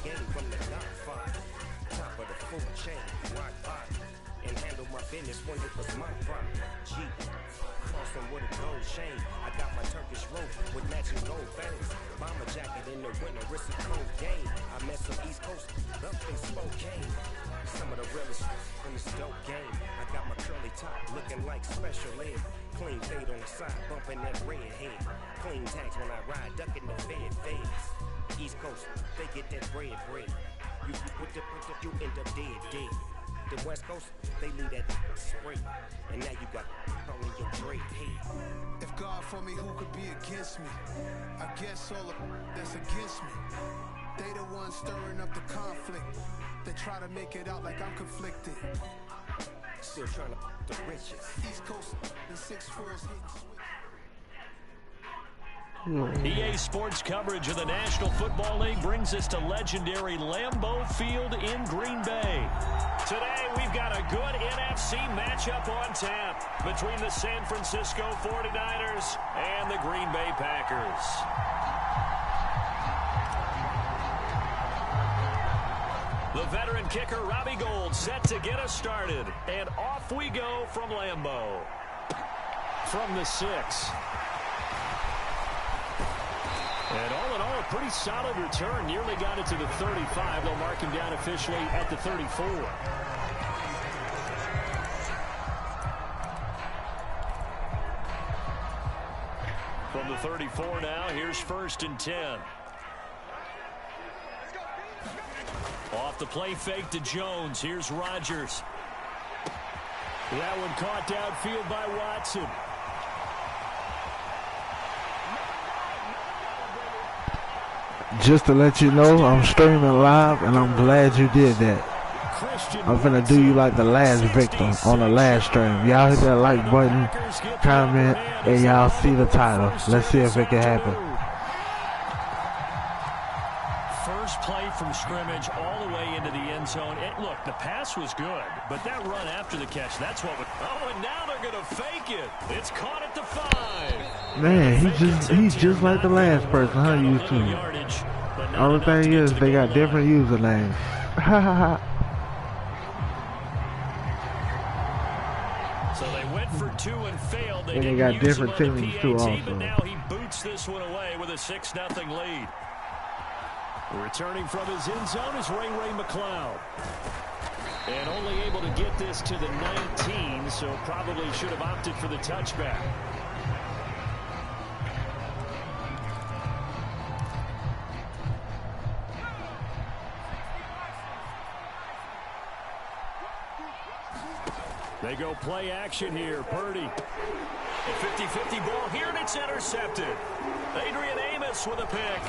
game from the Godfather. Top of the food chain, rock bottom. And handle my business when it was my problem. G, crossing with a gold chain. I got my Turkish rope with matching gold bangs. Bomber jacket in the winter, it's a cold game. I met some East Coast up in Spokane. Some of the realest in this dope game. I got my curly top looking like special ed. Clean fade on the side, bumping that red head. Clean tags when I ride, ducking the feds. East Coast, they get that bread. You end up dead. The West Coast, they leave that straight. And now you got only your great head. If God for me, who could be against me? I guess all of that's against me. They the ones stirring up the conflict. They try to make it out like I'm conflicted. Still trying to the riches. East Coast, the 6-4s hitting. EA Sports coverage of the National Football League brings us to legendary Lambeau Field in Green Bay. Today, we've got a good NFC matchup on tap between the San Francisco 49ers and the Green Bay Packers. The veteran kicker, Robbie Gould, set to get us started. And off we go from Lambeau. From the 6. And all in all, a pretty solid return. Nearly got it to the 35. They'll mark him down officially at the 34. From the 34 now, here's 1st and 10. Off the play fake to Jones. Here's Rodgers. That one caught downfield by Watson. Just to let you know, I'm streaming live, and I'm glad you did that. I'm finna do you like the last victim on the last stream. Y'all hit that like button, comment, and y'all see the title. Let's see if it can happen. First play from scrimmage all the way into the end zone. Look, the pass was good, but that run after the catch, that's what would... Oh, and now they're going to fake it. It's caught at the 5. Man, he's just like the last person, huh, YouTube? Only thing is, they got different usernames. So they went for 2 and failed. They And they got different teams too, also. But now he boots this one away with a 6-0 lead. Returning from his end zone is Ray McLeod. And only able to get this to the 19, so probably should have opted for the touchback. They go play action here. Purdy. A 50-50 ball here, and it's intercepted. Adrian Amos with a pick.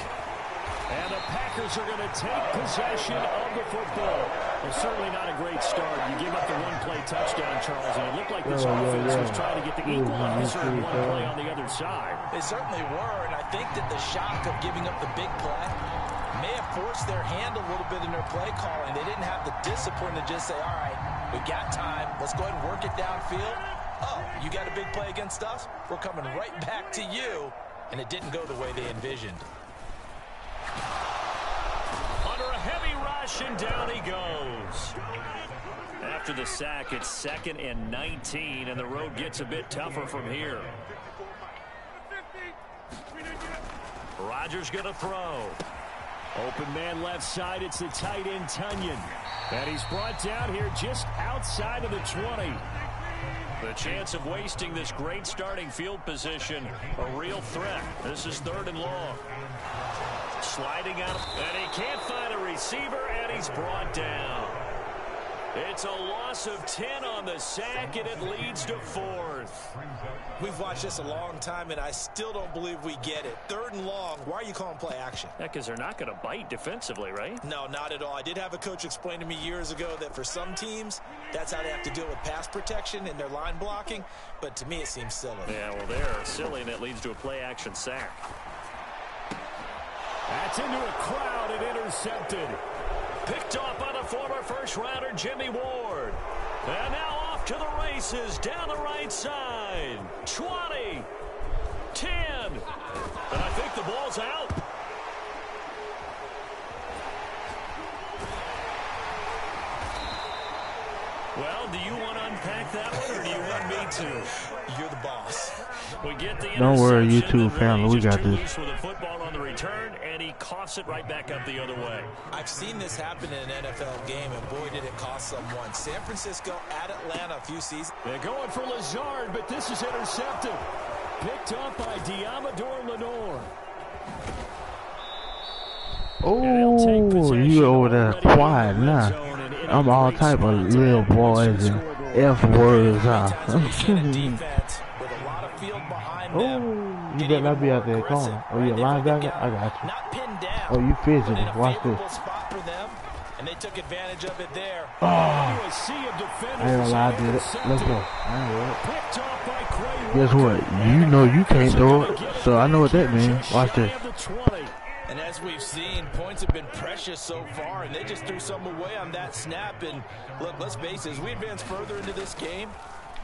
And the Packers are going to take possession of the football. Well, certainly not a great start. You give up the one-play touchdown, Charles, and it looked like this offense was trying to get the equalizer in one play on the other side. They certainly were, and I think that the shock of giving up the big play may have forced their hand a little bit in their play calling. They didn't have the discipline to just say, all right, we got time. Let's go ahead and work it downfield. Oh, you got a big play against us? We're coming right back to you. And it didn't go the way they envisioned. Under a heavy rush, and down he goes. After the sack, it's 2nd and 19, and the road gets a bit tougher from here. Rodgers going to throw. Open man left side, it's the tight end Tunyon. And he's brought down here just outside of the 20. The chance of wasting this great starting field position, a real threat. This is 3rd and long. Sliding out, and he can't find a receiver, and he's brought down. It's a loss of 10 on the sack, and it leads to 4th. We've watched this a long time, and I still don't believe we get it. 3rd and long, why are you calling play action? Yeah, because they're not going to bite defensively, right? No, not at all. I did have a coach explain to me years ago that for some teams, that's how they have to deal with pass protection and their line blocking. But to me, it seems silly. Yeah, well, they're silly, and it leads to a play action sack. That's into a crowd and intercepted. Picked off by the former first-rounder Jimmy Ward. And now off to the races down the right side. 20, 10, and I think the ball's out. Well, do you want to unpack that one, or do you want me to? You're the boss. We get the Don't worry, interception, YouTube family, we got this. With the football on the return, and he coughs it right back up the other way. I've seen this happen in an NFL game, and boy, did it cost someone. San Francisco at Atlanta a few seasons. They're going for Lazard, but this is intercepted. Picked up by Diamador Lenore. Oh, you over there quiet now. I'm all type of little boys and F words. Oh, you better not be out there corner. Oh, you a linebacker? I got you. Oh, you fidgeting. Watch this. And they took advantage of it there. Oh, I ain't gonna lie, I did it. Let's go. Guess what? You know you can't throw it, so I know what that means. Watch this. And as we've seen, points have been precious so far, and they just threw some away on that snap. And look, let's face it, as we advance further into this game,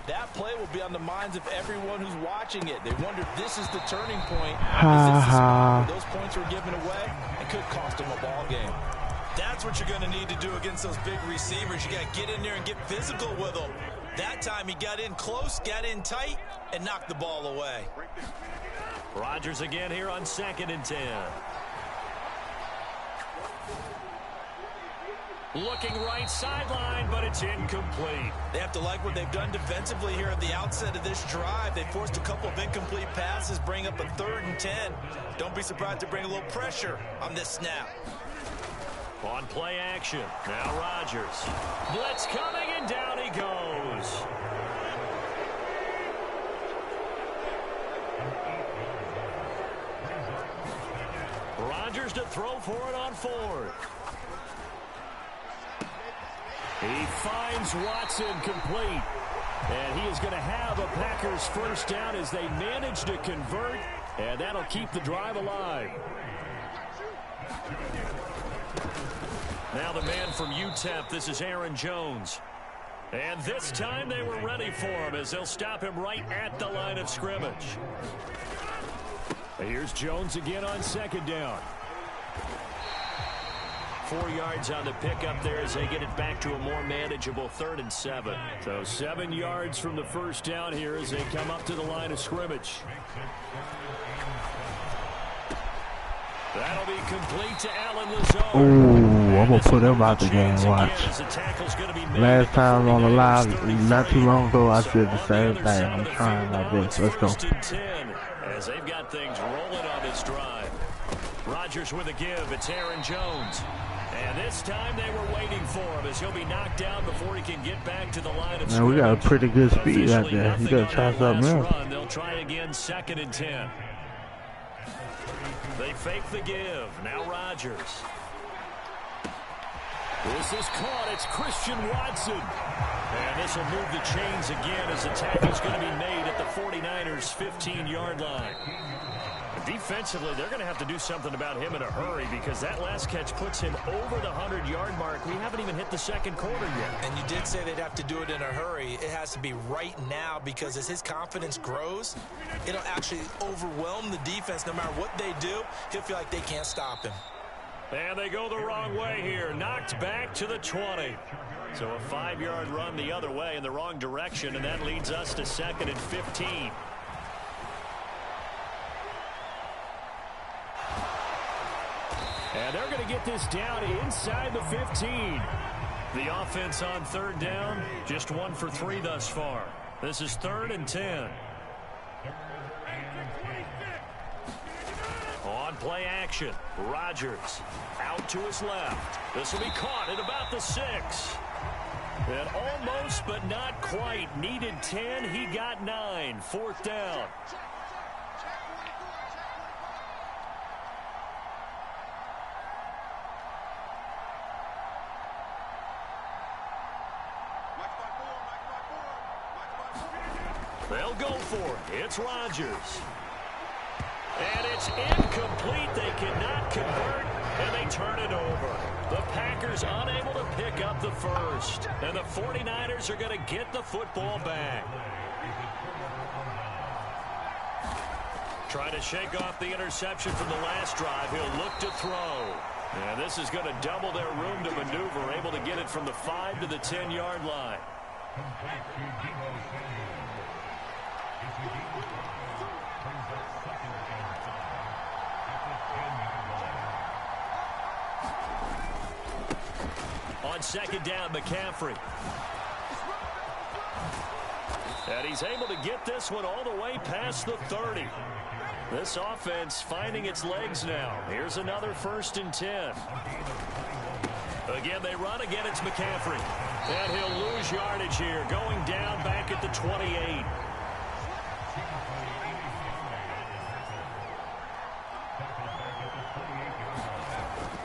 that play will be on the minds of everyone who's watching it. They wonder if this is the turning point. Is this the spot where those points were given away and could cost them a ball game? That's what you're going to need to do against those big receivers. You got to get in there and get physical with them. That time he got in close, got in tight, and knocked the ball away. Rodgers again here on 2nd and 10. Looking right sideline, but it's incomplete. They have to like what they've done defensively here at the outset of this drive. They forced a couple of incomplete passes, bring up a 3rd and 10. Don't be surprised to bring a little pressure on this snap. On play action, now Rodgers. Blitz coming, and down he goes. Rodgers to throw for it on 4th. He finds Watson complete. And he is going to have a Packers first down as they manage to convert. And that'll keep the drive alive. Now the man from UTEP, this is Aaron Jones. And this time they were ready for him as they'll stop him right at the line of scrimmage. Here's Jones again on 2nd down. 4 yards on the pickup there as they get it back to a more manageable 3rd and 7. So 7 yards from the first down here as they come up to the line of scrimmage. That'll be complete to Alan Lazard. Oh, I'm going to put him out the game. Watch. Last time on the live, not too long ago, I said the same thing. I'm trying my best. Let's go. As they've got things rolling on this drive. Rodgers with a give. It's Aaron Jones. And this time they were waiting for him as he'll be knocked down before he can get back to the line of scrimmage. Man, we got a pretty good speed out there. You got to try something else. They'll try again 2nd and 10. They fake the give. Now Rodgers. This is caught. It's Christian Watson. And this will move the chains again as the tackle's going to be made at the 49ers' 15-yard line. Defensively, they're going to have to do something about him in a hurry because that last catch puts him over the 100-yard mark. We haven't even hit the 2nd quarter yet. And you did say they'd have to do it in a hurry. It has to be right now because as his confidence grows, it'll actually overwhelm the defense. No matter what they do, he'll feel like they can't stop him. And they go the wrong way here. Knocked back to the 20. So a 5-yard run the other way in the wrong direction, and that leads us to 2nd and 15. And they're going to get this down inside the 15. The offense on 3rd down, just 1 for 3 thus far. This is 3rd and 10. On play action, Rodgers out to his left. This will be caught at about the 6. And almost but not quite. Needed 10, he got 9. 4th down. They'll go for it. It's Rodgers. And it's incomplete. They cannot convert, and they turn it over. The Packers unable to pick up the first. And the 49ers are going to get the football back. Trying to shake off the interception from the last drive. He'll look to throw. And this is going to double their room to maneuver. Able to get it from the 5 to the 10-yard line. On second down, McCaffrey. And he's able to get this one all the way past the 30. This offense finding its legs now. Here's another 1st and 10. Again, they run. Again, it's McCaffrey. And he'll lose yardage here, going down back at the 28.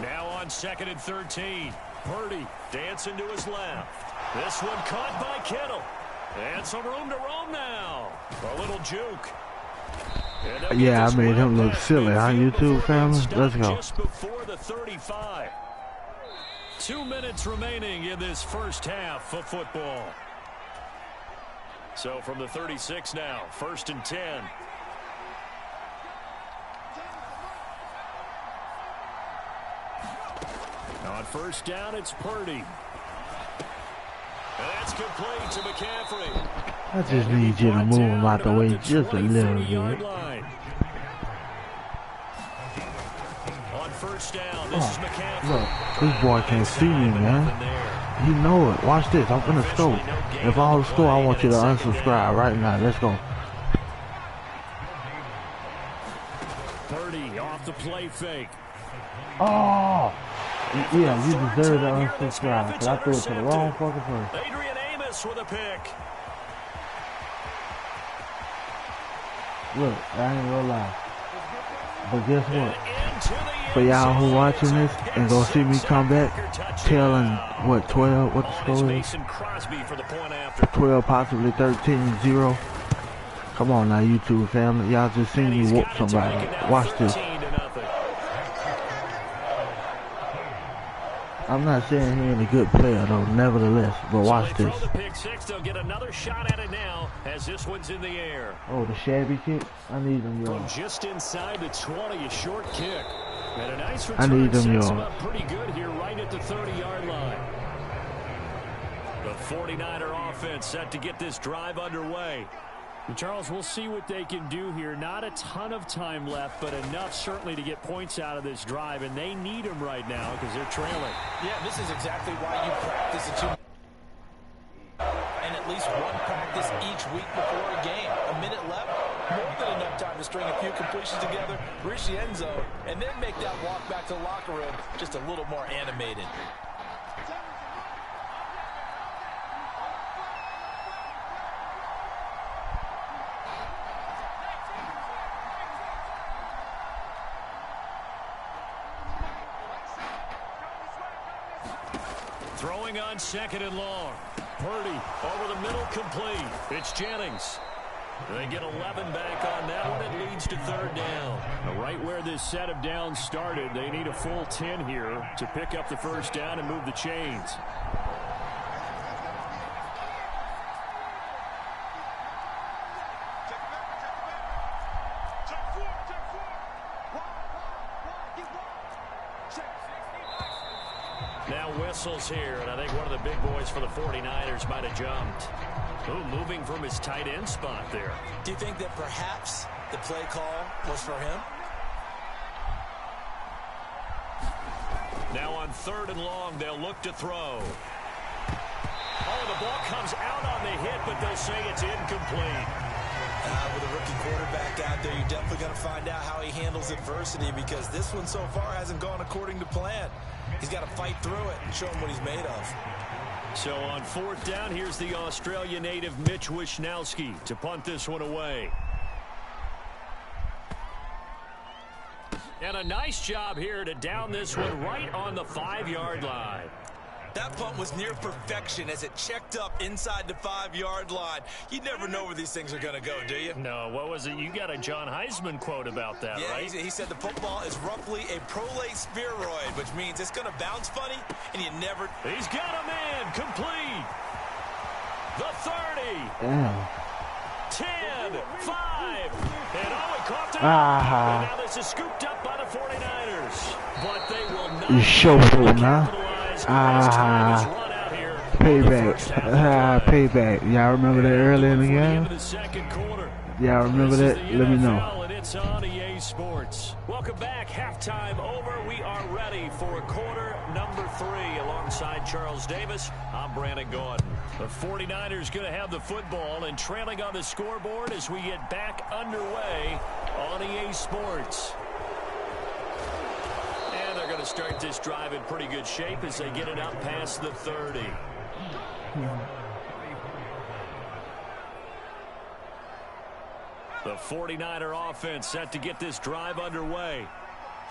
Now on 2nd and 13. Purdy dancing to his left. This one caught by Kittle. And some room to roam now. A little juke. Yeah, I made him look silly on YouTube, family. Let's go. Just before the 35. 2 minutes remaining in this first half of football. So from the 36 now, 1st and 10. On 1st down, it's Purdy. And that's complete to McCaffrey. I just need you to move him out the way just a little bit. On 1st down, this is McCaffrey. Look, this boy can't see me, man. You know it. Watch this. I'm gonna score. If I don't score, I want you to unsubscribe right now. Let's go. Purdy off the play fake. Oh! Yeah, you deserve to unsubscribe, because I threw it to the wrong fucking person. Adrian Amos with a pick. Look, I ain't gonna lie. But guess what? For y'all who watching this and gonna see me come back, telling what 12, what the score is? 12, possibly 13-0. Come on now, YouTube family. Y'all just seen me whoop somebody. Watch this. I'm not saying he ain't a good player though, nevertheless, but watch this. They'll get another shot at it now as this one's in the air. Oh, the shabby kick? I need them, yo. From just inside the 20, a short kick. And a nice I need them, sets yo. him up pretty good here right at the 30-yard line. The 49er offense set to get this drive underway. Charles, we'll see what they can do here. Not a ton of time left, but enough certainly to get points out of this drive, and they need them right now because they're trailing. Yeah, this is exactly why you practice it and at least one practice each week before a game. A minute left, more than enough time to string a few completions together, reach the end zone, and then make that walk back to the locker room just a little more animated. Throwing on 2nd and long. Purdy over the middle, complete. It's Jennings. They get 11 back on that one. It leads to 3rd down. Right where this set of downs started, they need a full 10 here to pick up the 1st down and move the chains. Now whistles here, and I think one of the big boys for the 49ers might have jumped. Ooh, moving from his tight end spot there. Do you think that perhaps the play call was for him? Now on 3rd and long, they'll look to throw. Oh, the ball comes out on the hit, but they'll say it's incomplete. With a rookie quarterback out there, you're definitely going to find out how he handles adversity, because this one so far hasn't gone according to plan. He's got to fight through it and show him what he's made of. So on 4th down, here's the Australia native Mitch Wishnowsky to punt this one away. And a nice job here to down this one right on the 5-yard line. That punt was near perfection as it checked up inside the 5-yard line. You never know where these things are going to go, do you? No, what was it? You got a John Heisman quote about that, yeah, right? He said the football is roughly a prolate spheroid, which means it's going to bounce funny, and you never... He's got a man, complete. The 30. Damn. 10, 5. And it caught him. Ah. And now this is scooped up by the 49ers. But they will not... You show fool now. Run out here Payback. Payback. Y'all remember that early in the game? Y'all remember that? Let me know. It's on EA Sports. Welcome back. Halftime over. We are ready for quarter number 3. Alongside Charles Davis, I'm Brandon Gordon. The 49ers going to have the football and trailing on the scoreboard as we get back underway on EA Sports. And they're going to start this drive in pretty good shape as they get it up past the 30. The 49er offense set to get this drive underway.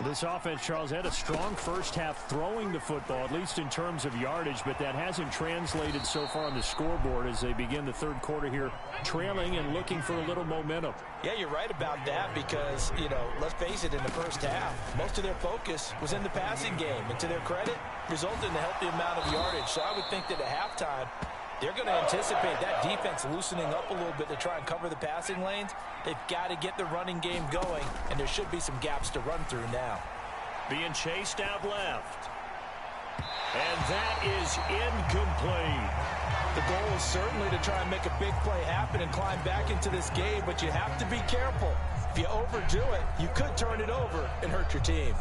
This offense, Charles, had a strong first half throwing the football, at least in terms of yardage, but that hasn't translated so far on the scoreboard as they begin the third quarter here, trailing and looking for a little momentum. Yeah, you're right about that because, you know, let's face it, in the first half, most of their focus was in the passing game. And to their credit, resulted in a healthy amount of yardage. So I would think that at halftime, they're going to anticipate that defense loosening up a little bit to try and cover the passing lanes. They've got to get the running game going, and there should be some gaps to run through now. Being chased out left. And that is incomplete. The goal is certainly to try and make a big play happen and climb back into this game, but you have to be careful. If you overdo it, you could turn it over and hurt your team.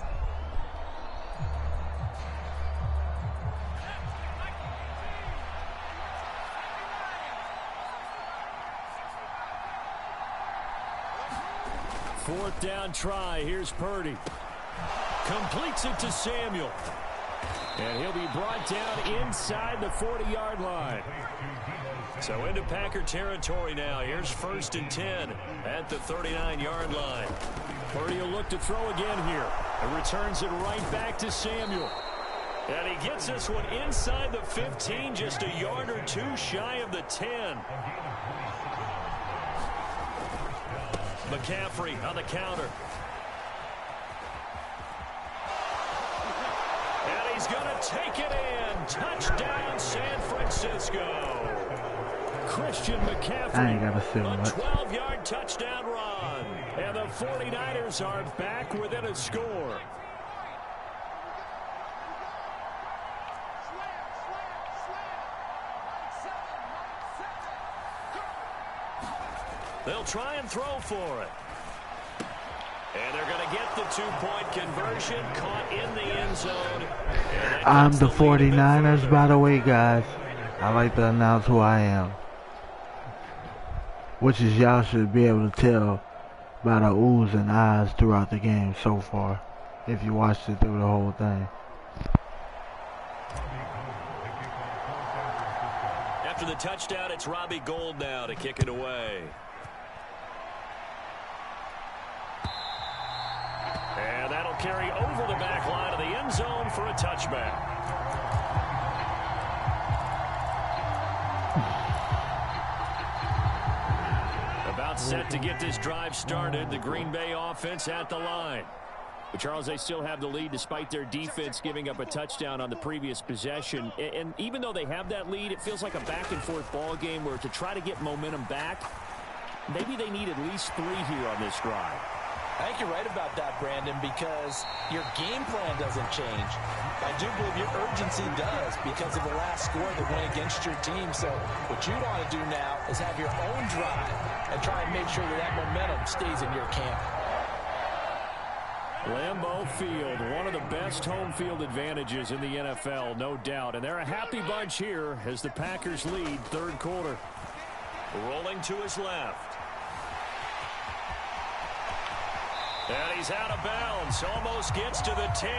Fourth down try. Here's Purdy. Completes it to Samuel. And he'll be brought down inside the 40-yard line. So into Packer territory now. Here's 1st and 10 at the 39-yard line. Purdy will look to throw again here. And returns it right back to Samuel. And he gets this one inside the 15, just a yard or two shy of the 10. McCaffrey on the counter. And he's going to take it in. Touchdown, San Francisco. Christian McCaffrey, I ain't gotta say a much. 12-yard touchdown run. And the 49ers are back within a score. They'll try and throw for it. And they're going to get the 2-point conversion, caught in the end zone. I'm the 49ers, by the way, guys. I like to announce who I am. Which is y'all should be able to tell by the oohs and ahs throughout the game so far. If you watched it through the whole thing. After the touchdown, it's Robbie Gould now to kick it away. And that'll carry over the back line of the end zone for a touchback. About set to get this drive started. The Green Bay offense at the line. But Charles, they still have the lead despite their defense giving up a touchdown on the previous possession. And even though they have that lead, it feels like a back-and-forth ball game where to try to get momentum back, maybe they need at least 3 here on this drive. I think you're right about that, Brandon, because your game plan doesn't change. I do believe your urgency does because of the last score that went against your team. So what you want to do now is have your own drive and try and make sure that that momentum stays in your camp. Lambeau Field, one of the best home field advantages in the NFL, no doubt. And they're a happy bunch here as the Packers lead third quarter. Rolling to his left. And he's out of bounds. Almost gets to the 10.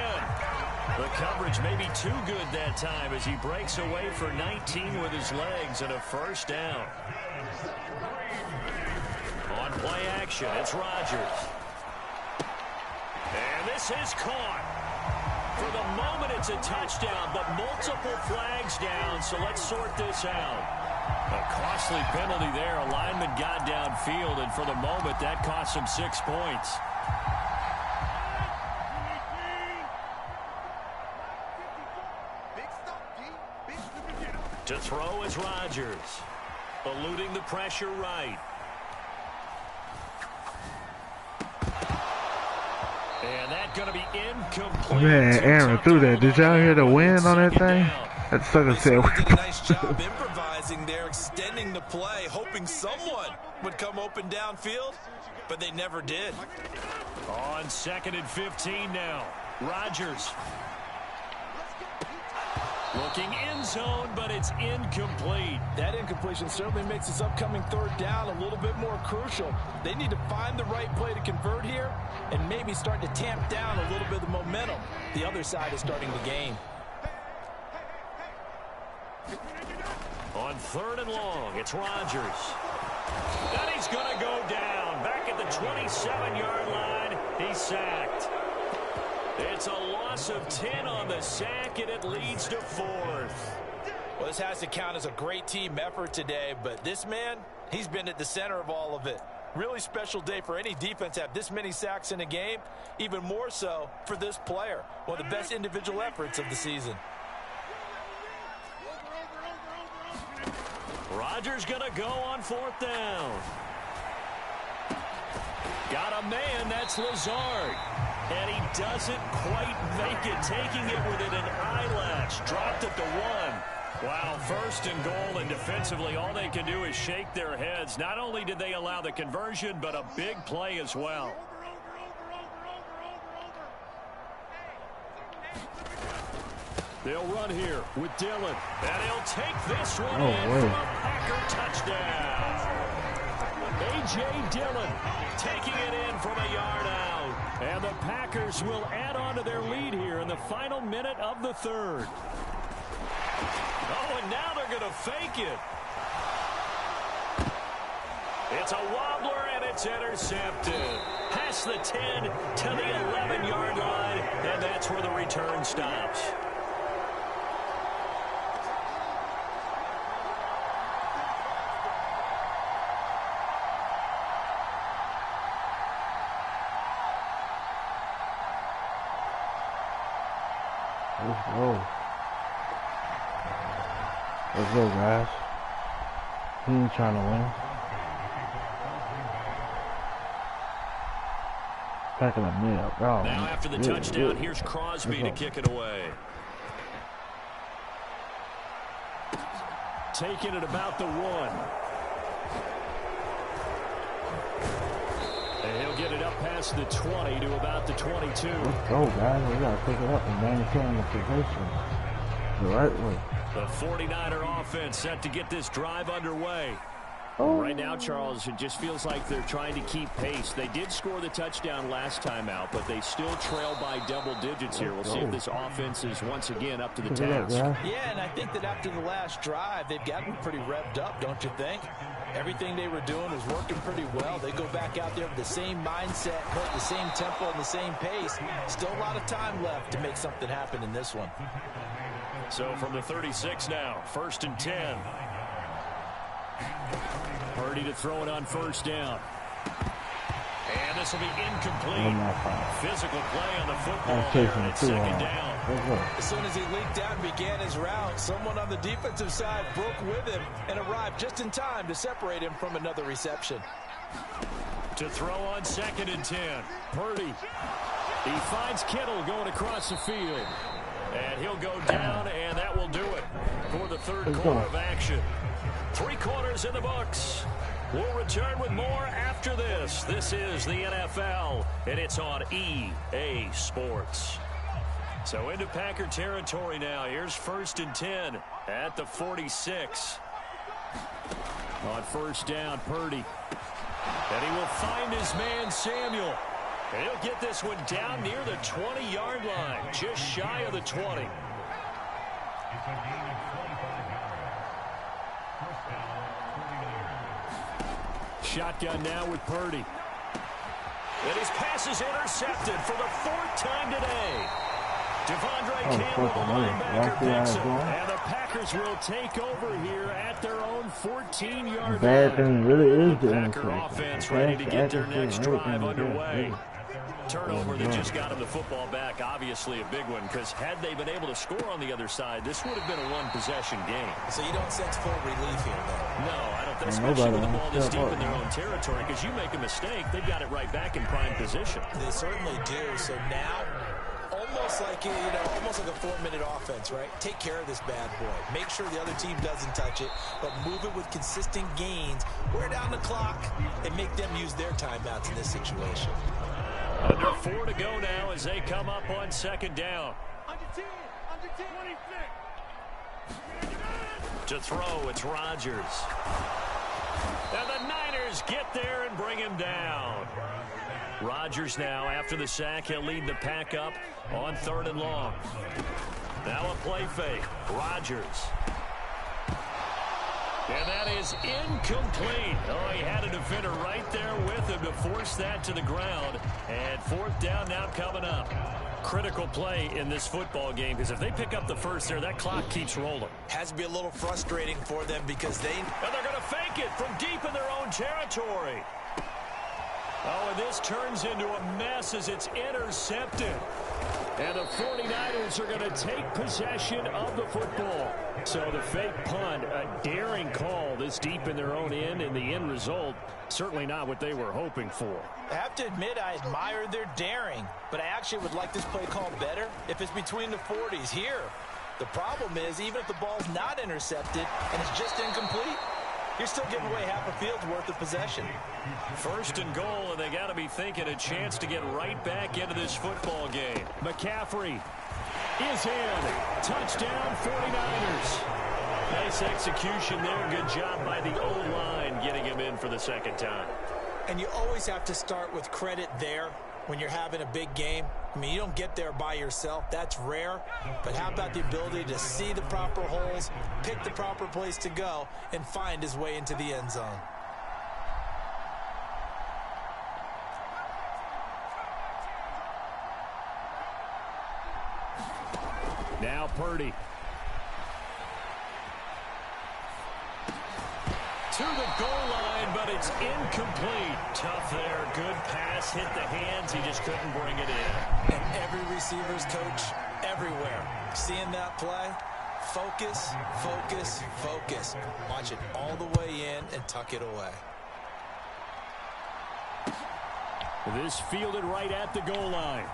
The coverage may be too good that time as he breaks away for 19 with his legs and a first down. On play action, it's Rodgers. And this is caught. For the moment, it's a touchdown, but multiple flags down, so let's sort this out. A costly penalty there. A lineman got downfield, and for the moment, that cost him 6 points. To throw is Rodgers. Eluding the pressure right. And that's going to be incomplete. Man, Aaron threw that. Did y'all hear the wind on that thing? That sucker said, They did a nice job improvising there, extending the play, hoping someone would come open downfield, but they never did. On 2nd and 15 now. Rodgers. Looking end zone, but it's incomplete. That incompletion certainly makes this upcoming 3rd down a little bit more crucial. They need to find the right play to convert here and maybe start to tamp down a little bit of the momentum the other side is starting to gain. On 3rd and long, it's Rodgers. And he's going to go down. Back at the 27-yard line, he's sacked. It's a loss of 10 on the sack, and it leads to 4th. Well, this has to count as a great team effort today, but this man, he's been at the center of all of it. Really special day for any defense to have this many sacks in a game, even more so for this player. One of the best individual efforts of the season. Rodgers going to go on 4th down. Got a man, that's Lazard. And he doesn't quite make it, taking it within an eyelash. Dropped at the 1. Wow, 1st and goal, and defensively all they can do is shake their heads. Not only did they allow the conversion, but a big play as well. They'll run here with Dillon. And he'll take this one in for a Packer touchdown. A.J. Dillon taking it in from a yard out. And the Packers will add on to their lead here in the final minute of the 3rd. Oh, and now they're going to fake it. It's a wobbler, and it's intercepted. Past the 10 to the 11-yard line, and that's where the return stops. Let's go. Let's go, guys. He ain't trying to win. Packing a meal. Oh, now after the touchdown, here's Crosby to kick it away. Taking it about the 1. And he'll get it up past the 20 to about the 22. Let's go, guys. We got to pick it up and maintain the position the right way. The 49er offense set to get this drive underway. Oh. Right now, Charles, it just feels like they're trying to keep pace. They did score the touchdown last time out, but they still trail by double digits here. We'll see if this offense is once again up to the task. Yeah, and I think that after the last drive, they've gotten pretty revved up, don't you think? Everything they were doing was working pretty well. They go back out there with the same mindset, the same tempo, and the same pace. Still a lot of time left to make something happen in this one. So from the 36 now, 1st and 10. Purdy to throw it on 1st down. And this will be incomplete. Physical play on the football there at 2nd down. As soon as he leaked out and began his route, someone on the defensive side broke with him and arrived just in time to separate him from another reception. To throw on 2nd and 10. Purdy. He finds Kittle going across the field. And he'll go down, and that will do it for the 3rd quarter of action. 3 quarters in the books. We'll return with more after this. This is the NFL, and it's on EA Sports. So into Packer territory now. Here's 1st and 10 at the 46. On 1st down, Purdy. And he will find his man, Samuel. And he'll get this one down near the 20-yard line, just shy of the 20. Shotgun now with Purdy. And his pass is intercepted for the 4th time today. Devondre Campbell, the linebacker, picks him. And the Packers will take over here at their own 14-yard line. Really is the Packer offense ready to get their next drive underway. Turnover that just got him the football back, obviously a big one, because had they been able to score on the other side, this would have been a one-possession game. So you don't sense full relief here, though? No, I don't think, especially with the ball this deep in their own territory, because you make a mistake, they've got it right back in prime position. They certainly do. So now, almost almost like almost like a 4-minute offense, right? Take care of this bad boy. Make sure the other team doesn't touch it, but move it with consistent gains. Wear down the clock and make them use their timeouts in this situation. Under 4 to go now as they come up on second down. Under 10, 26. To throw, it's Rodgers. And the Niners get there and bring him down. Rodgers now, after the sack, he'll lead the pack up on 3rd and long. Now a play fake. Rodgers. And that is incomplete. Oh, he had a defender right there with him to force that to the ground. And 4th down now coming up. Critical play in this football game, because if they pick up the first there, that clock keeps rolling. Has to be a little frustrating for them because they... And they're going to fake it from deep in their own territory. Oh, and this turns into a mess as it's intercepted. And the 49ers are going to take possession of the football. So the fake punt, a daring call this deep in their own end, and the end result, certainly not what they were hoping for. I have to admit, I admire their daring, but I actually would like this play called better if it's between the 40s here. The problem is, even if the ball's not intercepted and it's just incomplete, you're still giving away half a field's worth of possession. 1st and goal, and they got to be thinking a chance to get right back into this football game. McCaffrey is in. Touchdown, 49ers. Nice execution there. Good job by the O-line getting him in for the 2nd time. And you always have to start with credit there when you're having a big game. I mean, you don't get there by yourself. That's rare. But how about the ability to see the proper holes, pick the proper place to go, and find his way into the end zone? Now Purdy. To the goal line, but it's incomplete. Tough there. Good pass. Hit the hands. He just couldn't bring it in. And every receiver's coach everywhere. Seeing that play, focus, focus, focus. Watch it all the way in and tuck it away. This fielded right at the goal line.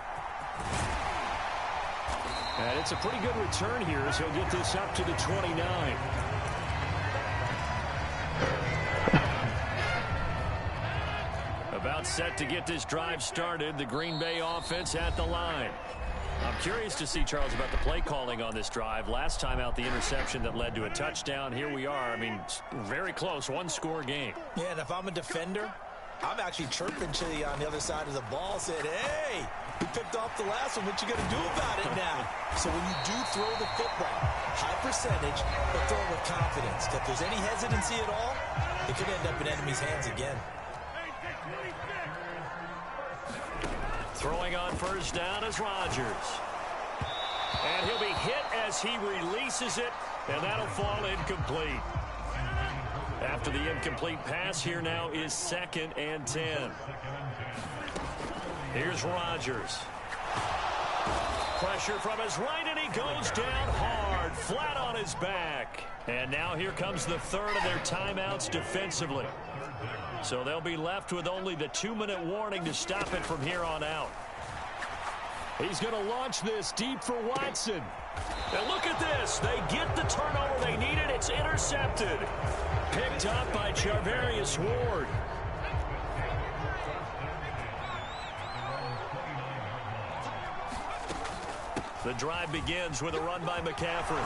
And it's a pretty good return here as he'll get this up to the 29. About set to get this drive started. The Green Bay offense at the line. I'm curious to see, Charles, about the play calling on this drive. Last time out, the interception that led to a touchdown. Here we are. I mean, very close. 1-score game. Yeah, and if I'm a defender, I'm actually chirping to you on the other side of the ball, saying, hey, we picked off the last one. What you going to do about it now? So when you do throw the football, high percentage, but throw it with confidence. If there's any hesitancy at all, it could end up in enemy's hands again. Throwing on 1st down is Rodgers. And he'll be hit as he releases it, and that'll fall incomplete. After the incomplete pass, here now is 2nd and 10. Here's Rodgers. Pressure from his right, and he goes down hard, flat on his back. And now here comes the 3rd of their timeouts defensively. So they'll be left with only the 2-minute warning to stop it from here on out. He's going to launch this deep for Watson. And look at this. They get the turnover they needed. It's intercepted. Picked up by Charvarius Ward. The drive begins with a run by McCaffrey.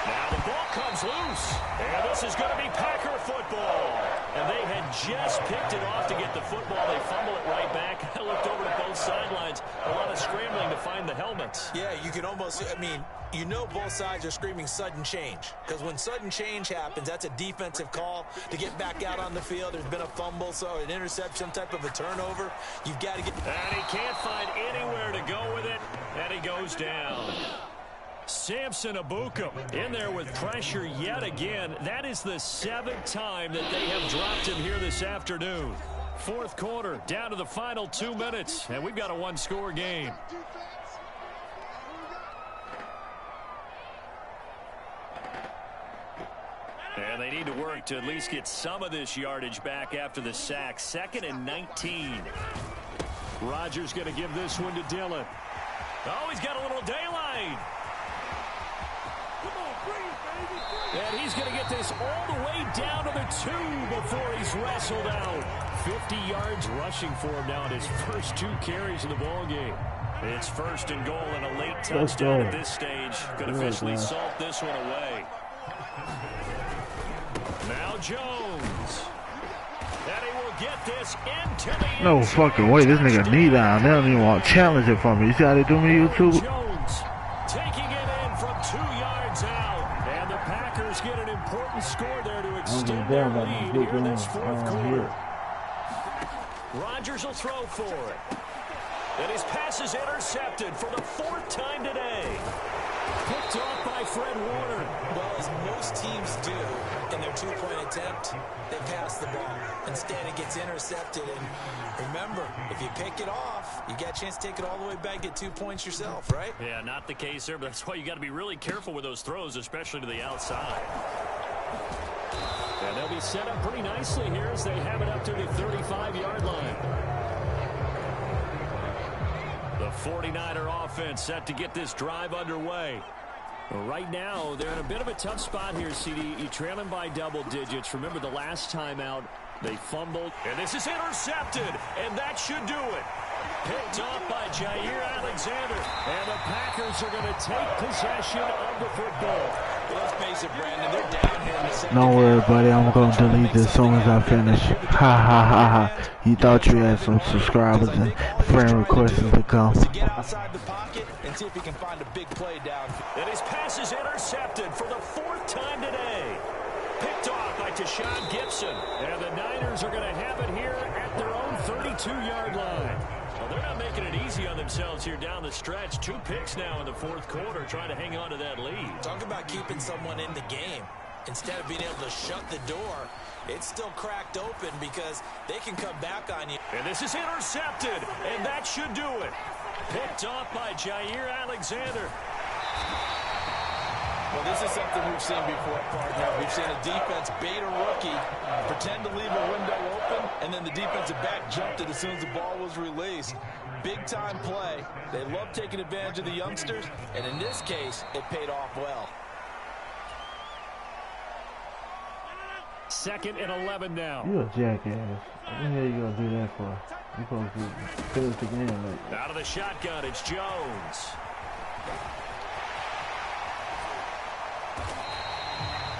Now the ball comes loose. And this is going to be Packer football. And they had just picked it off to get the football. They fumble it right back. I looked over to both sidelines. A lot of scrambling to find the helmets. Yeah, you can almost, I mean, you know both sides are screaming sudden change. Because when sudden change happens, that's a defensive call to get back out on the field. There's been a fumble, so an interception, type of a turnover. You've got to get... And he can't find anywhere to go with it. And he goes down. Samson Abukum in there with pressure yet again. That is the 7th time that they have dropped him here this afternoon. 4th quarter, down to the final 2 minutes, and we've got a 1-score game. And they need to work to at least get some of this yardage back after the sack. 2nd and 19. Rodgers going to give this one to Dillon. Oh, he's got a little daylight. Come on, bring it, baby. And he's going to get this all the way down to the 2 before he's wrestled out. 50 yards rushing for him now in his first 2 carries of the ball game. It's 1st and goal and a late touchdown at this stage. Could officially salt this one away. Now Jones. And he will get this into the No fucking way. This nigga knee down. They don't even want to challenge it for me. You see how they do me, YouTube? Jones taking it in from 2 yards out. And the Packers get an important score there to extend their lead here in this 4th quarter. Rodgers will throw for it. And his pass is intercepted for the 4th time today. Picked off by Fred Warner. Well, as most teams do in their 2-point attempt, they pass the ball. Instead, it gets intercepted. And remember, if you pick it off, you got a chance to take it all the way back, get 2 points yourself, right? Yeah, not the case there, but that's why you got to be really careful with those throws, especially to the outside. And they'll be set up pretty nicely here as they have it up to the 35-yard line. The 49er offense set to get this drive underway. Well, right now, they're in a bit of a tough spot here, CD. You're trailing by double digits. Remember the last time out, they fumbled. And this is intercepted, and that should do it. Picked off by Jair Alexander. And the Packers are going to take possession of the football. Let's face it, Brandon, they're down here in the second. Don't worry, buddy. I'm going to delete this as soon as I finish. Ha ha ha ha. You thought you had some subscribers and friend requests to come. Get outside the pocket and see if he can find a big play down. And his pass is intercepted for the 4th time today. Picked off by Tashawn Gibson. And the Niners are going to have it here at their own 32-yard line. Well, they're not making it easy on themselves here down the stretch. 2 picks now in the 4th quarter, trying to hang on to that lead. Talk about keeping someone in the game. Instead of being able to shut the door, it's still cracked open because they can come back on you. And this is intercepted, and that should do it. Picked off by Jair Alexander. Well, this is something we've seen before, partner. We've seen a defense bait a rookie, pretend to leave a window open, and then the defensive back jumped it as soon as the ball was released. Big-time play. They love taking advantage of the youngsters, and in this case, it paid off well. 2nd and 11 now. You a jackass. What the hell you gonna do that for? You supposed to finish the game like. Out of the shotgun, it's Jones.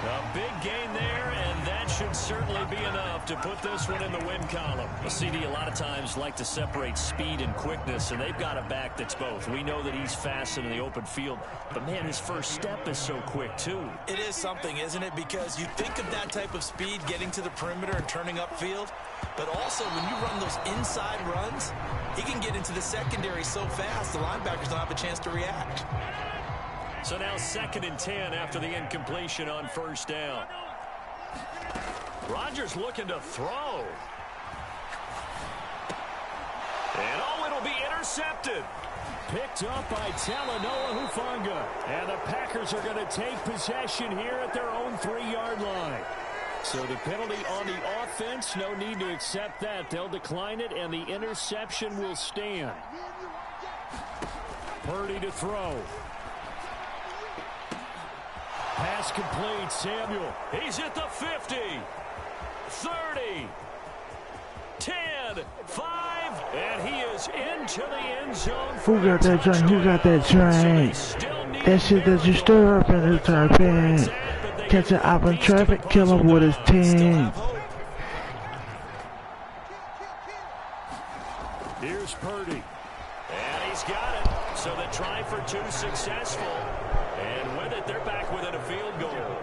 A big gain there, and that should certainly be enough to put this one in the win column. Well, CD, a lot of times like to separate speed and quickness, and they've got a back that's both. We know that he's fast in the open field, but, man, his first step is so quick, too. It is something, isn't it? Because you think of that type of speed getting to the perimeter and turning upfield, but also when you run those inside runs, he can get into the secondary so fast the linebackers don't have a chance to react. So now 2nd and 10 after the incompletion on 1st down. Rodgers looking to throw. And oh, it'll be intercepted. Picked up by Talanoa Hufanga. And the Packers are going to take possession here at their own 3-yard line. So the penalty on the offense, no need to accept that. They'll decline it, and the interception will stand. Purdy to throw. Pass complete, Samuel. He's at the 50, 30, 10, 5, and he is into the end zone. Who got that train? Who got that train? That shit that you stir up in the turpin. Catch an op in traffic, kill him with his team. Here's Purdy. And he's got it. So the try for 2 successful. And with it, they're back within a field goal.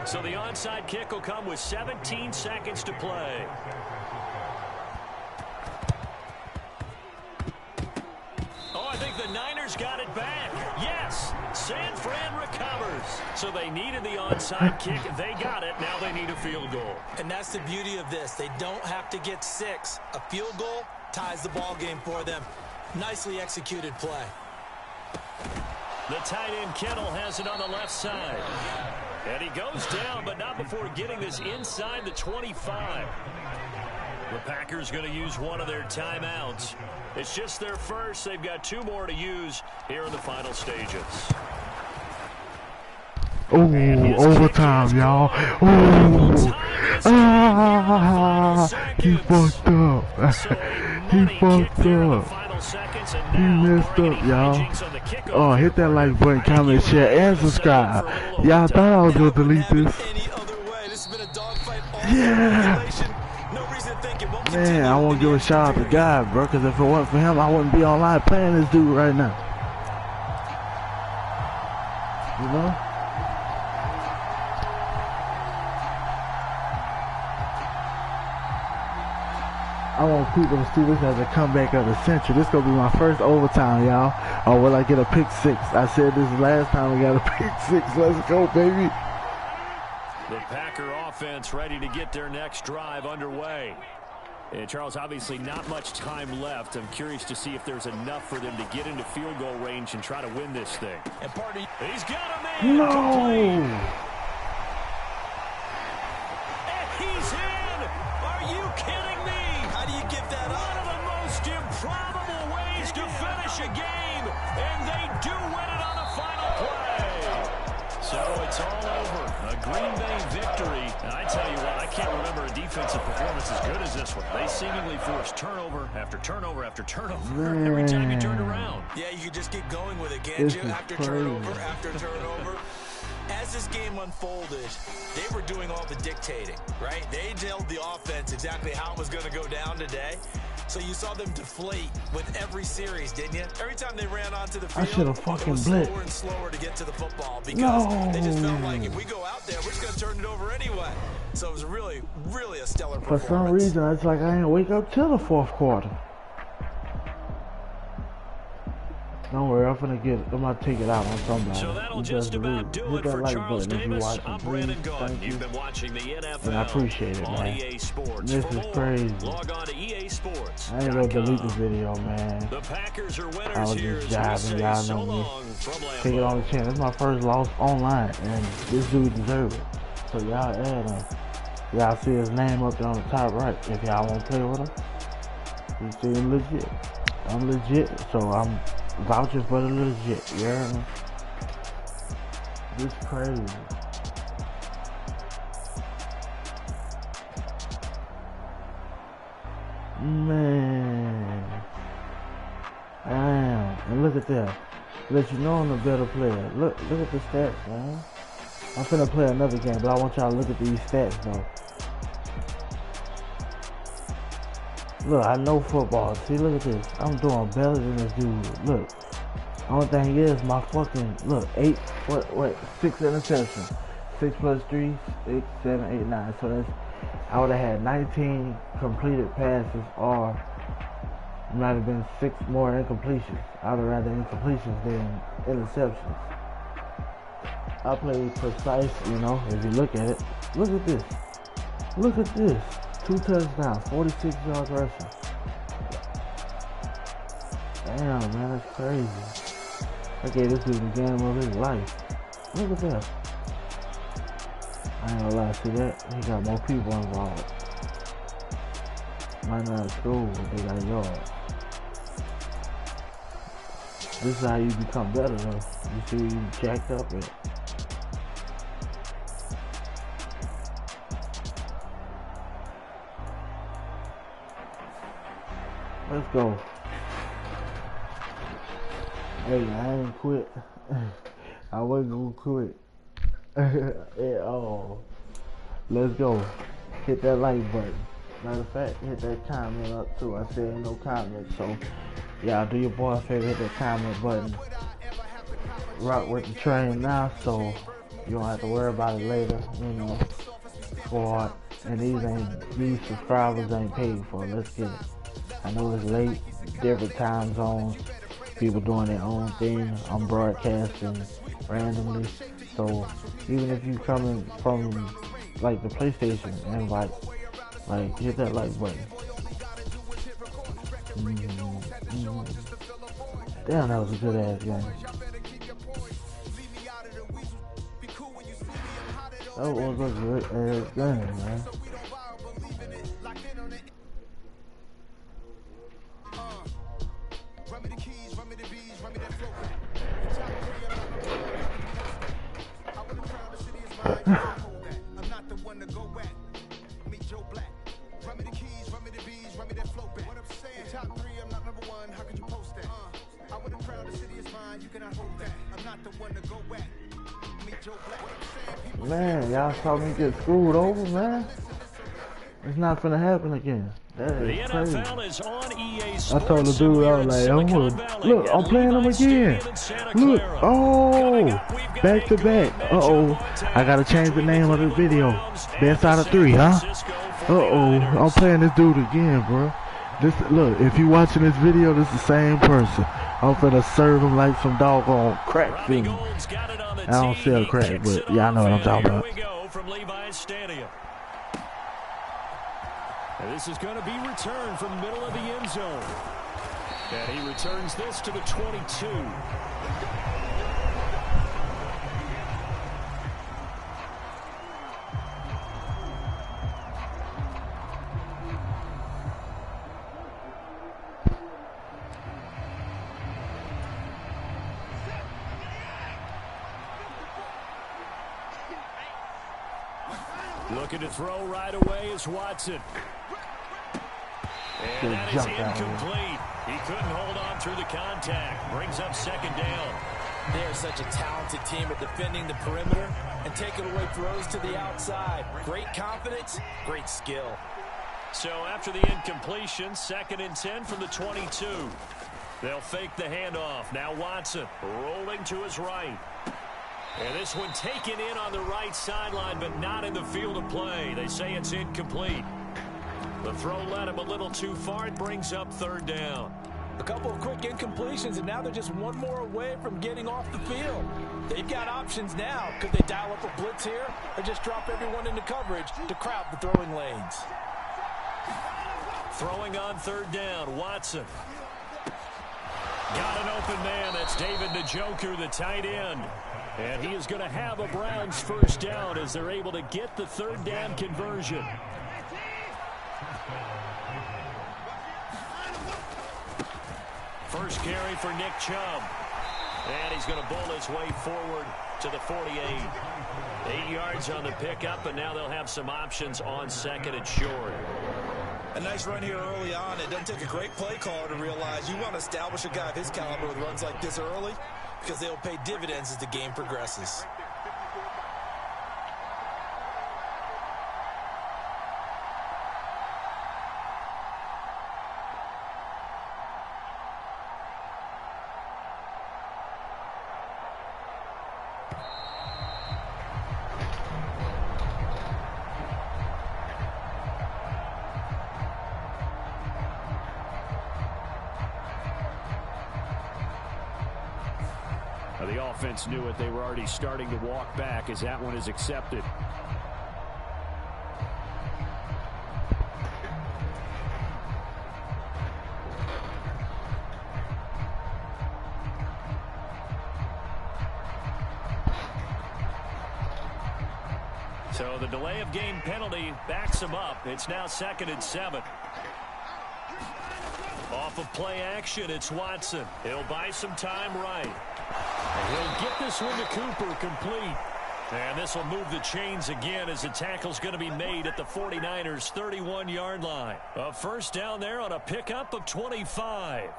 So the onside kick will come with 17 seconds to play. Oh, I think the Niners got it back. Yes, San Fran recovers. So they needed the onside kick. They got it. Now they need a field goal. And that's the beauty of this. They don't have to get 6. A field goal ties the ball game for them. Nicely executed play. The tight end Kittle has it on the left side. And he goes down, but not before getting this inside the 25. The Packers going to use one of their timeouts. It's just their first. They've got 2 more to use here in the final stages. Ooh, overtime, y'all. Ooh. He fucked up. He fucked up. He messed up, y'all. Oh, hit that like button, comment, share, and subscribe. Y'all thought I was going to delete this. Yeah. Man, I want to give a shout out to God, bro, because if it wasn't for him, I wouldn't be online playing this dude right now. You know? I want people to see this as a comeback of the century. This gonna be my first overtime, y'all. Or will I get a pick 6? I said this last time we got a pick 6. Let's go, baby. The Packer offense ready to get their next drive underway. And Charles, obviously not much time left. I'm curious to see if there's enough for them to get into field goal range and try to win this thing. And he's got a man. No. Complete. And he's in. Are you kidding me? How do you give that up? One of the most improbable ways to finish a game, and they do win it on the final play. So it's all over. A Green Bay victory. And I tell you what, I can't remember a defensive performance as good as this one. They seemingly forced turnover after turnover after turnover every time you turned around. Yeah, you could just keep going with it, can't you? After turnover after turnover. As this game unfolded, they were doing all the dictating, right? They told the offense exactly how it was going to go down today. So you saw them deflate with every series, didn't you? Every time they ran onto the field, it was slower and slower to get to the football because they just felt like if we go out there, we're just going to turn it over anyway. So it was really, really a stellar performance. For some reason, it's like I didn't wake up till the 4th quarter. Don't worry, I'm gonna take it out on somebody. So that'll just about do it for Charles Davis. I'm Brandon Gaudin. You've been watching the NFL and I appreciate it, on man. EA Sports. This is crazy. Log on to EA Sports. I ain't gonna delete the video, man. The Packers are winners. I was just jiving, y'all know me. Take it on the chin. This is my first loss online, and this dude deserves it. So y'all add him. Y'all see his name up there on the top right. If y'all want to play with him, you see him legit. I'm legit, so I'm vouching for the legit, you heard me? This crazy. Man. I am. And look at that. Let you know I'm a better player. Look at the stats, man. I'm finna play another game, but I want y'all to look at these stats, though. Look, I know football. See, look at this. I'm doing better than this dude. Look. Only thing is, my fucking, look, 6 interceptions. 6 plus 3, 6, 7, 8, 9. So that's, I would have had 19 completed passes, or it might have been 6 more incompletions. I would have rather incompletions than interceptions. I play precise, you know, if you look at it. Look at this. Look at this. 2 touchdowns, 46 yards rushing. Damn, man, that's crazy. I gave this dude the game of his life. Look at that. I ain't gonna lie, see that? He got more people involved. Might not score, but they got yards. This is how you become better, though. You see you jacked up at. Let's go. Hey, I ain't quit. I wasn't gonna quit. At all. Let's go. Hit that like button. Matter of fact, hit that comment up too. I said no comment, so y'all do your boy a favor, hit that comment button. Rock with the train now, so you don't have to worry about it later, you know. And these subscribers ain't paid for. Let's get it. I know it's late, different time zones, people doing their own thing. I'm broadcasting randomly, so even if you coming from like the PlayStation invite, like hit that like button. Damn, that was a good ass game. That was a good ass game, man. I'm not the one to go at. Meet Joe Black. Run me the keys, run me the bees, run me that flow back. What I'm saying, top 3, I'm not number 1. How could you post that? I would have proud the city is mine. You cannot hold that. I'm not the one to go at. Meet Joe Black. What I'm saying, people. Man, y'all saw me get screwed over, man. It's not finna happen again. That is crazy. NFL is on EA I Sports. told the dude, I was like, look, I'm playing them again. Look, oh, back to back. I gotta change the name of the video. Best out of 3, huh? I'm playing this dude again, bro. Look, if you watching this video, this is the same person. I'm finna serve him like some doggone crack thing. I don't sell crack, but y'all know what I'm talking about. And this is going to be returned from the middle of the end zone. And he returns this to the 22. Looking to throw right away is Watson. And that is incomplete. He couldn't hold on through the contact. Brings up second down. They're such a talented team at defending the perimeter and taking away throws to the outside. Great confidence, great skill. So after the incompletion, 2nd and 10 from the 22. They'll fake the handoff. Now Watson rolling to his right. And this one taken in on the right sideline, but not in the field of play. They say it's incomplete. The throw led him a little too far. It brings up 3rd down. A couple of quick incompletions, and now they're just one more away from getting off the field. They've got options now. Could they dial up a blitz here or just drop everyone into coverage to crowd the throwing lanes? Throwing on 3rd down, Watson. Got an open man. That's David Njoku, the tight end. And he is going to have a Browns 1st down as they're able to get the 3rd down conversion. First carry for Nick Chubb. And he's going to bowl his way forward to the 48. 8 yards on the pickup, and now they'll have some options on 2nd and short. A nice run here early on. It doesn't take a great play caller to realize you want to establish a guy of his caliber with runs like this early because they'll pay dividends as the game progresses. The offense knew it. They were already starting to walk back as that one is accepted. So the delay of game penalty backs him up. It's now 2nd and 7. Off of play action, it's Watson. He'll buy some time right. And he'll get this one to Cooper complete. And this will move the chains again as the tackle's going to be made at the 49ers' 31-yard line. A 1st down there on a pickup of 25.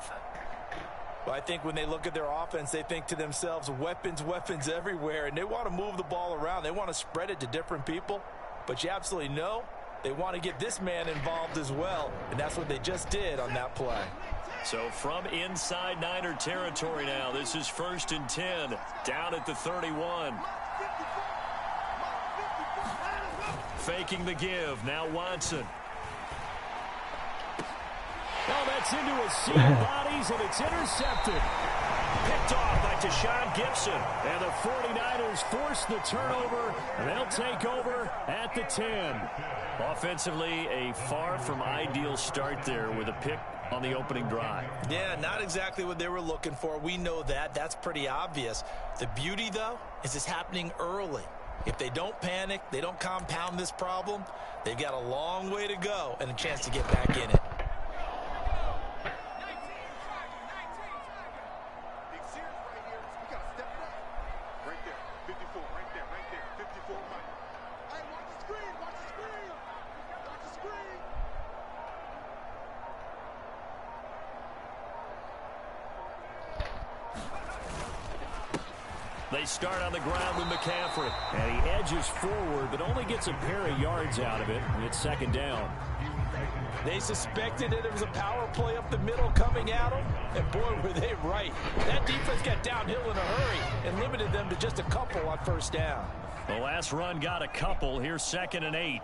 Well, I think when they look at their offense, they think to themselves, weapons, weapons everywhere. And they want to move the ball around. They want to spread it to different people. But you absolutely know they want to get this man involved as well. And that's what they just did on that play. So from inside Niner territory now, this is 1st and 10, down at the 31. Faking the give, now Watson. Oh, that's into a sea of bodies, and it's intercepted. Picked off by Deshaun Gibson. And the 49ers force the turnover, and they'll take over at the 10. Offensively, a far from ideal start there with a pick on the opening drive. Yeah, not exactly what they were looking for. We know that. That's pretty obvious. The beauty, though, is it's happening early. If they don't panic, they don't compound this problem, they've got a long way to go and a chance to get back in it. They start on the ground with McCaffrey. And he edges forward, but only gets a pair of yards out of it. And it's second down. They suspected that it was a power play up the middle coming at them, and boy, were they right. That defense got downhill in a hurry and limited them to just a couple on first down. The last run got a couple. Here's 2nd and 8.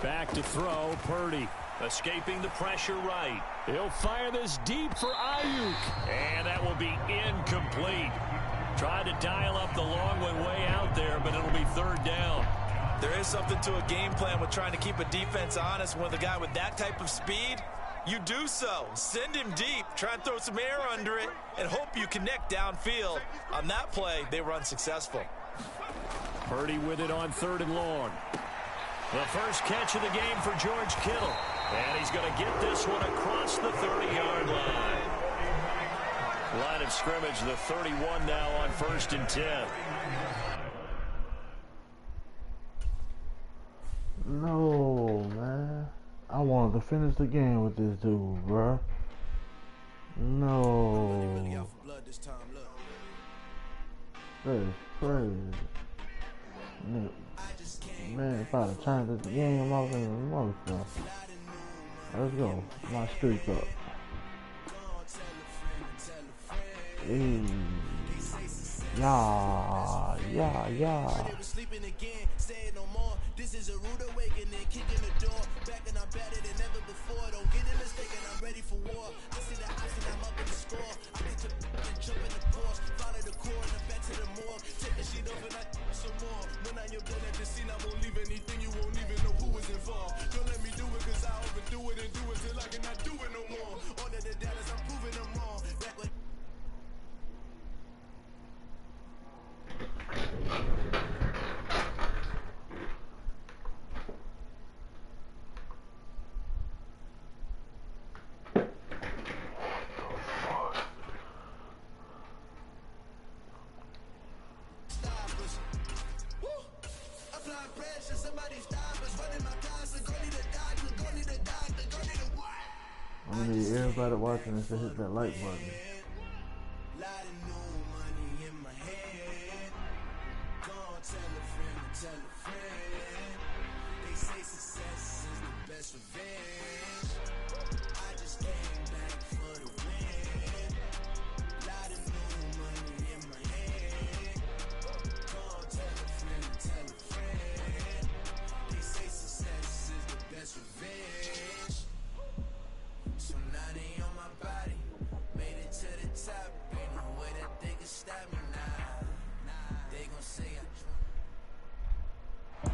Back to throw, Purdy. Escaping the pressure right. He'll fire this deep for Ayuk. And that will be incomplete. Tried to dial up the long one way out there, but it'll be 3rd down. There is something to a game plan with trying to keep a defense honest. With a guy with that type of speed, you do so. Send him deep, try and throw some air under it, and hope you connect downfield. On that play, they were unsuccessful. Purdy with it on 3rd and long. The first catch of the game for George Kittle. And he's going to get this one across the 30-yard line. Line of scrimmage, the 31 now on 1st and 10. No, man. I wanted to finish the game with this dude, bro. No. That is crazy. Man, if I'd have turned the game off in the motherfucker. Let's go. My streak up. Hey. Yeah. This is a rude awakening, kicking the door. Back and I'm better than ever before. Don't get it mistaken, I'm ready for war. I see the option, I'm up in the score. I get to jump in the course. Follow the core and I'm back to the morgue. Take the sheet off and I some more. When I'm your done at the scene, I won't leave anything. You won't even know who was involved. Don't let me do it, cause I overdo it and do it till I cannot do it no more. All of the Dallas, I'm proving them wrong. Back with I need everybody watching this to hit that like button.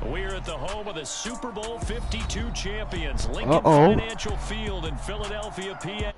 We're at the home of the Super Bowl 52 champions, Lincoln Financial Field in Philadelphia, PA.